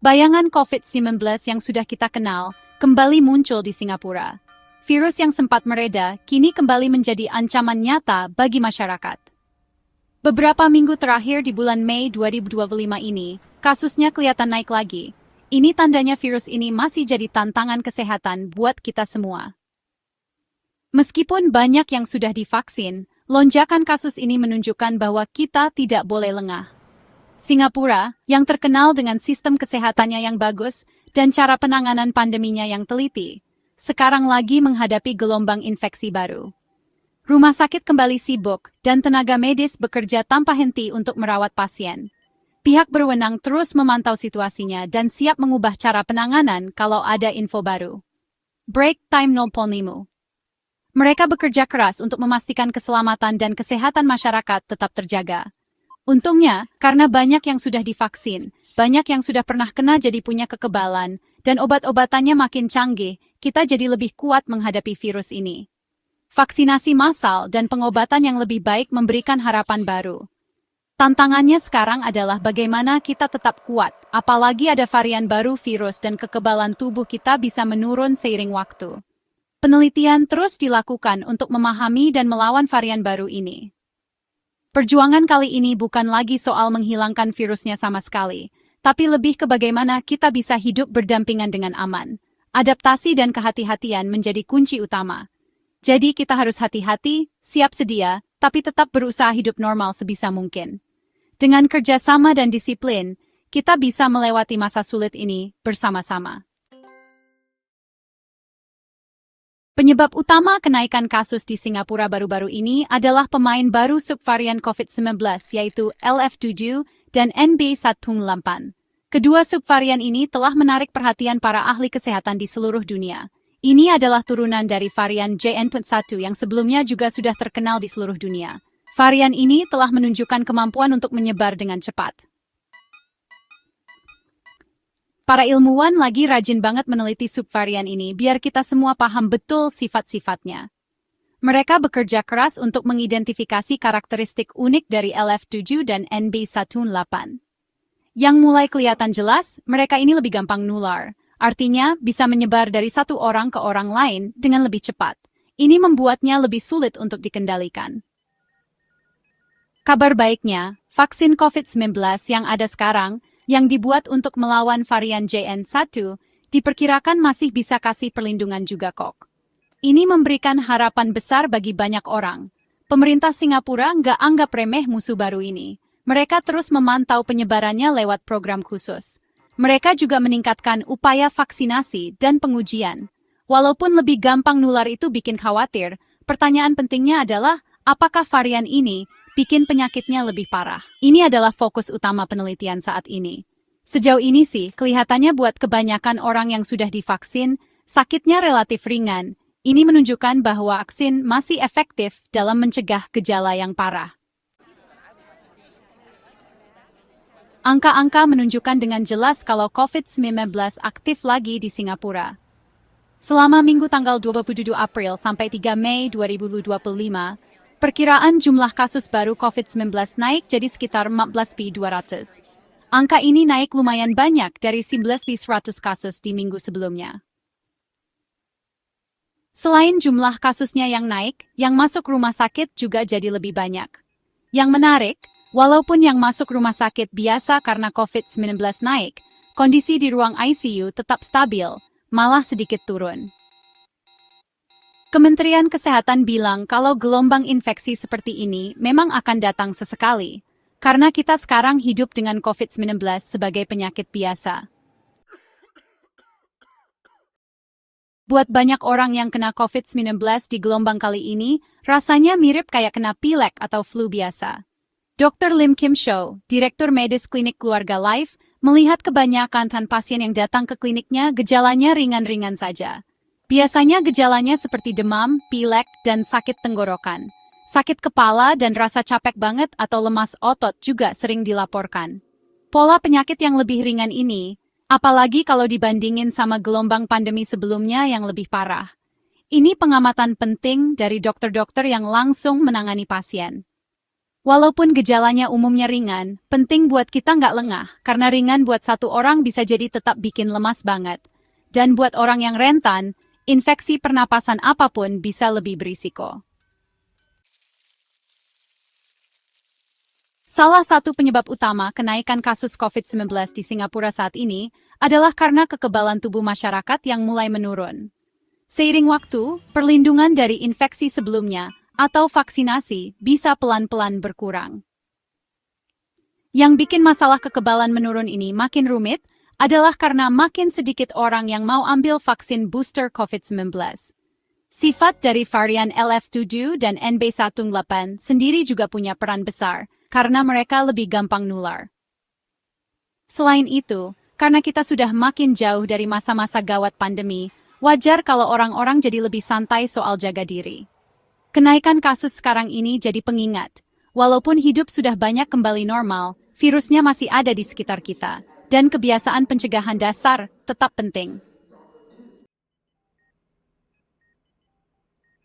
Bayangan COVID-19 yang sudah kita kenal kembali muncul di Singapura. Virus yang sempat mereda kini kembali menjadi ancaman nyata bagi masyarakat. Beberapa minggu terakhir di bulan Mei 2025 ini, kasusnya kelihatan naik lagi. Ini tandanya virus ini masih jadi tantangan kesehatan buat kita semua. Meskipun banyak yang sudah divaksin, lonjakan kasus ini menunjukkan bahwa kita tidak boleh lengah. Singapura, yang terkenal dengan sistem kesehatannya yang bagus dan cara penanganan pandeminya yang teliti, sekarang lagi menghadapi gelombang infeksi baru. Rumah sakit kembali sibuk dan tenaga medis bekerja tanpa henti untuk merawat pasien. Pihak berwenang terus memantau situasinya dan siap mengubah cara penanganan kalau ada info baru. Break Time 05. Mereka bekerja keras untuk memastikan keselamatan dan kesehatan masyarakat tetap terjaga. Untungnya, karena banyak yang sudah divaksin, banyak yang sudah pernah kena jadi punya kekebalan, dan obat-obatannya makin canggih, kita jadi lebih kuat menghadapi virus ini. Vaksinasi massal dan pengobatan yang lebih baik memberikan harapan baru. Tantangannya sekarang adalah bagaimana kita tetap kuat, apalagi ada varian baru virus dan kekebalan tubuh kita bisa menurun seiring waktu. Penelitian terus dilakukan untuk memahami dan melawan varian baru ini. Perjuangan kali ini bukan lagi soal menghilangkan virusnya sama sekali, tapi lebih ke bagaimana kita bisa hidup berdampingan dengan aman. Adaptasi dan kehati-hatian menjadi kunci utama. Jadi kita harus hati-hati, siap sedia, tapi tetap berusaha hidup normal sebisa mungkin. Dengan kerjasama dan disiplin, kita bisa melewati masa sulit ini bersama-sama. Penyebab utama kenaikan kasus di Singapura baru-baru ini adalah pemain baru subvarian COVID-19 yaitu LF7 dan NB118. Kedua subvarian ini telah menarik perhatian para ahli kesehatan di seluruh dunia. Ini adalah turunan dari varian JN.1 yang sebelumnya juga sudah terkenal di seluruh dunia. Varian ini telah menunjukkan kemampuan untuk menyebar dengan cepat. Para ilmuwan lagi rajin banget meneliti subvarian ini biar kita semua paham betul sifat-sifatnya. Mereka bekerja keras untuk mengidentifikasi karakteristik unik dari LF7 dan NB118. Yang mulai kelihatan jelas, mereka ini lebih gampang nular. Artinya, bisa menyebar dari satu orang ke orang lain dengan lebih cepat. Ini membuatnya lebih sulit untuk dikendalikan. Kabar baiknya, vaksin COVID-19 yang ada sekarang, yang dibuat untuk melawan varian JN1, diperkirakan masih bisa kasih perlindungan juga kok. Ini memberikan harapan besar bagi banyak orang. Pemerintah Singapura nggak anggap remeh musuh baru ini. Mereka terus memantau penyebarannya lewat program khusus. Mereka juga meningkatkan upaya vaksinasi dan pengujian. Walaupun lebih gampang nular itu bikin khawatir, pertanyaan pentingnya adalah, apakah varian ini bikin penyakitnya lebih parah? Ini adalah fokus utama penelitian saat ini. Sejauh ini sih, kelihatannya buat kebanyakan orang yang sudah divaksin, sakitnya relatif ringan. Ini menunjukkan bahwa vaksin masih efektif dalam mencegah gejala yang parah. Angka-angka menunjukkan dengan jelas kalau COVID-19 aktif lagi di Singapura. Selama minggu tanggal 27 April sampai 3 Mei 2025, perkiraan jumlah kasus baru COVID-19 naik jadi sekitar 14.200. Angka ini naik lumayan banyak dari 11.100 kasus di minggu sebelumnya. Selain jumlah kasusnya yang naik, yang masuk rumah sakit juga jadi lebih banyak. Yang menarik, walaupun yang masuk rumah sakit biasa karena COVID-19 naik, kondisi di ruang ICU tetap stabil, malah sedikit turun. Kementerian Kesehatan bilang kalau gelombang infeksi seperti ini memang akan datang sesekali, karena kita sekarang hidup dengan COVID-19 sebagai penyakit biasa. Buat banyak orang yang kena COVID-19 di gelombang kali ini, rasanya mirip kayak kena pilek atau flu biasa. Dr. Lim Kim Show, Direktur Medis Klinik Keluarga Life, melihat kebanyakan pasien yang datang ke kliniknya gejalanya ringan-ringan saja. Biasanya gejalanya seperti demam, pilek, dan sakit tenggorokan. Sakit kepala dan rasa capek banget atau lemas otot juga sering dilaporkan. Pola penyakit yang lebih ringan ini, apalagi kalau dibandingin sama gelombang pandemi sebelumnya yang lebih parah. Ini pengamatan penting dari dokter-dokter yang langsung menangani pasien. Walaupun gejalanya umumnya ringan, penting buat kita nggak lengah, karena ringan buat satu orang bisa jadi tetap bikin lemas banget. Dan buat orang yang rentan, infeksi pernapasan apapun bisa lebih berisiko. Salah satu penyebab utama kenaikan kasus COVID-19 di Singapura saat ini adalah karena kekebalan tubuh masyarakat yang mulai menurun. Seiring waktu, perlindungan dari infeksi sebelumnya atau vaksinasi bisa pelan-pelan berkurang. Yang bikin masalah kekebalan menurun ini makin rumit adalah karena makin sedikit orang yang mau ambil vaksin booster COVID-19. Sifat dari varian LF7 dan NB18 sendiri juga punya peran besar karena mereka lebih gampang nular. Selain itu, karena kita sudah makin jauh dari masa-masa gawat pandemi, wajar kalau orang-orang jadi lebih santai soal jaga diri. Kenaikan kasus sekarang ini jadi pengingat, walaupun hidup sudah banyak kembali normal, virusnya masih ada di sekitar kita, dan kebiasaan pencegahan dasar tetap penting.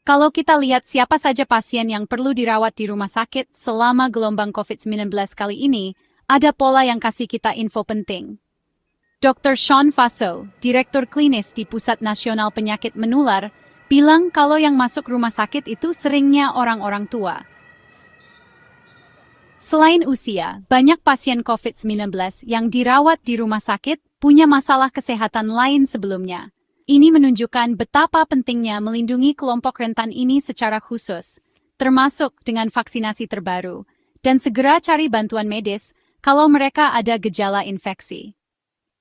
Kalau kita lihat siapa saja pasien yang perlu dirawat di rumah sakit selama gelombang COVID-19 kali ini, ada pola yang kasih kita info penting. Dr. Sean Faso, Direktur Klinis di Pusat Nasional Penyakit Menular, bilang kalau yang masuk rumah sakit itu seringnya orang-orang tua. Selain usia, banyak pasien COVID-19 yang dirawat di rumah sakit punya masalah kesehatan lain sebelumnya. Ini menunjukkan betapa pentingnya melindungi kelompok rentan ini secara khusus, termasuk dengan vaksinasi terbaru, dan segera cari bantuan medis kalau mereka ada gejala infeksi.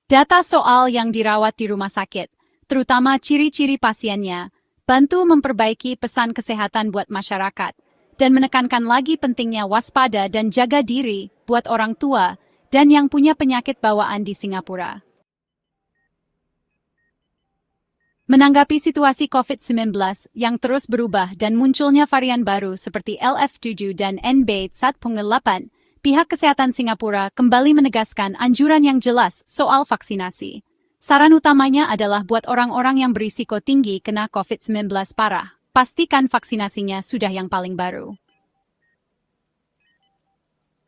Data soal yang dirawat di rumah sakit, terutama ciri-ciri pasiennya, bantu memperbaiki pesan kesehatan buat masyarakat, dan menekankan lagi pentingnya waspada dan jaga diri buat orang tua dan yang punya penyakit bawaan di Singapura. Menanggapi situasi COVID-19 yang terus berubah dan munculnya varian baru seperti LF7 dan NB18, pihak kesehatan Singapura kembali menegaskan anjuran yang jelas soal vaksinasi. Saran utamanya adalah buat orang-orang yang berisiko tinggi kena COVID-19 parah, pastikan vaksinasinya sudah yang paling baru.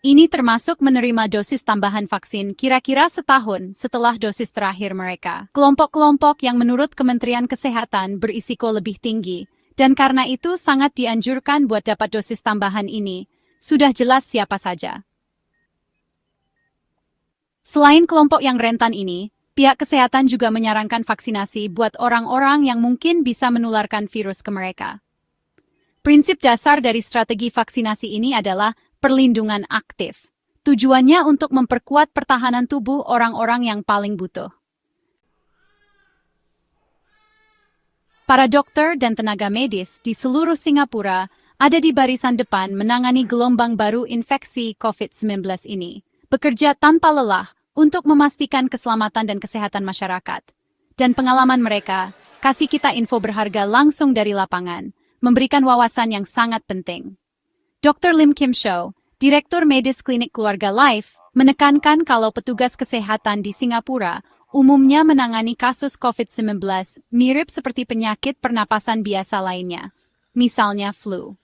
Ini termasuk menerima dosis tambahan vaksin kira-kira setahun setelah dosis terakhir mereka. Kelompok-kelompok yang menurut Kementerian Kesehatan berisiko lebih tinggi, dan karena itu sangat dianjurkan buat dapat dosis tambahan ini, sudah jelas siapa saja. Selain kelompok yang rentan ini, pihak kesehatan juga menyarankan vaksinasi buat orang-orang yang mungkin bisa menularkan virus ke mereka. Prinsip dasar dari strategi vaksinasi ini adalah perlindungan aktif. Tujuannya untuk memperkuat pertahanan tubuh orang-orang yang paling butuh. Para dokter dan tenaga medis di seluruh Singapura ada di barisan depan menangani gelombang baru infeksi COVID-19 ini, bekerja tanpa lelah untuk memastikan keselamatan dan kesehatan masyarakat. Dan pengalaman mereka kasih kita info berharga langsung dari lapangan, memberikan wawasan yang sangat penting. Dr. Lim Kim Show, Direktur Medis Klinik Keluarga Life, menekankan kalau petugas kesehatan di Singapura umumnya menangani kasus COVID-19 mirip seperti penyakit pernapasan biasa lainnya, misalnya flu.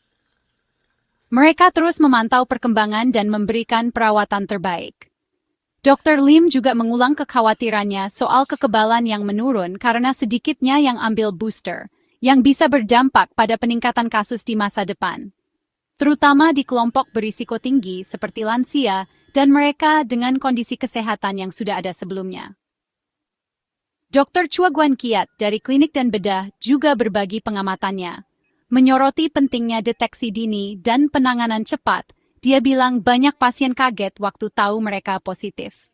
Mereka terus memantau perkembangan dan memberikan perawatan terbaik. Dr. Lim juga mengulang kekhawatirannya soal kekebalan yang menurun karena sedikitnya yang ambil booster, yang bisa berdampak pada peningkatan kasus di masa depan, terutama di kelompok berisiko tinggi seperti lansia dan mereka dengan kondisi kesehatan yang sudah ada sebelumnya. Dr. Chua Guan Kiat dari Klinik dan Bedah juga berbagi pengamatannya. Menyoroti pentingnya deteksi dini dan penanganan cepat, dia bilang banyak pasien kaget waktu tahu mereka positif.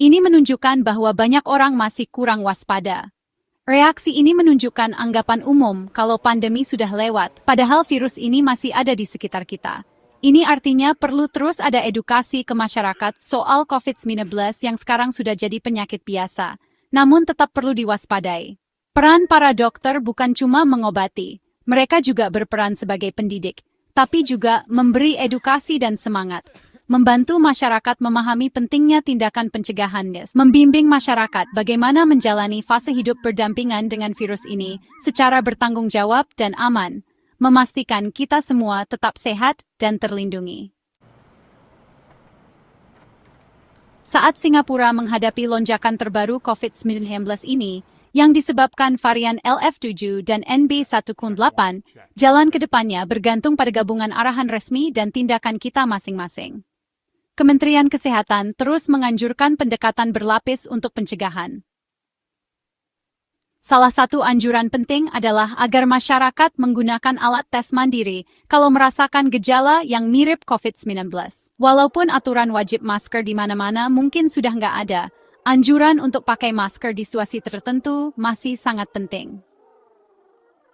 Ini menunjukkan bahwa banyak orang masih kurang waspada. Reaksi ini menunjukkan anggapan umum kalau pandemi sudah lewat, padahal virus ini masih ada di sekitar kita. Ini artinya perlu terus ada edukasi ke masyarakat soal COVID-19 yang sekarang sudah jadi penyakit biasa, namun tetap perlu diwaspadai. Peran para dokter bukan cuma mengobati, mereka juga berperan sebagai pendidik, tapi juga memberi edukasi dan semangat. Membantu masyarakat memahami pentingnya tindakan pencegahan, membimbing masyarakat bagaimana menjalani fase hidup berdampingan dengan virus ini secara bertanggung jawab dan aman, memastikan kita semua tetap sehat dan terlindungi. Saat Singapura menghadapi lonjakan terbaru COVID-19 ini, yang disebabkan varian LF7 dan NB118, jalan ke depannya bergantung pada gabungan arahan resmi dan tindakan kita masing-masing. Kementerian Kesehatan terus menganjurkan pendekatan berlapis untuk pencegahan. Salah satu anjuran penting adalah agar masyarakat menggunakan alat tes mandiri kalau merasakan gejala yang mirip COVID-19. Walaupun aturan wajib masker di mana-mana mungkin sudah nggak ada, anjuran untuk pakai masker di situasi tertentu masih sangat penting.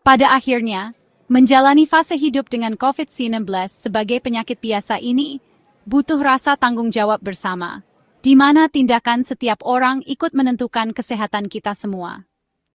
Pada akhirnya, menjalani fase hidup dengan COVID-19 sebagai penyakit biasa ini butuh rasa tanggung jawab bersama, di mana tindakan setiap orang ikut menentukan kesehatan kita semua.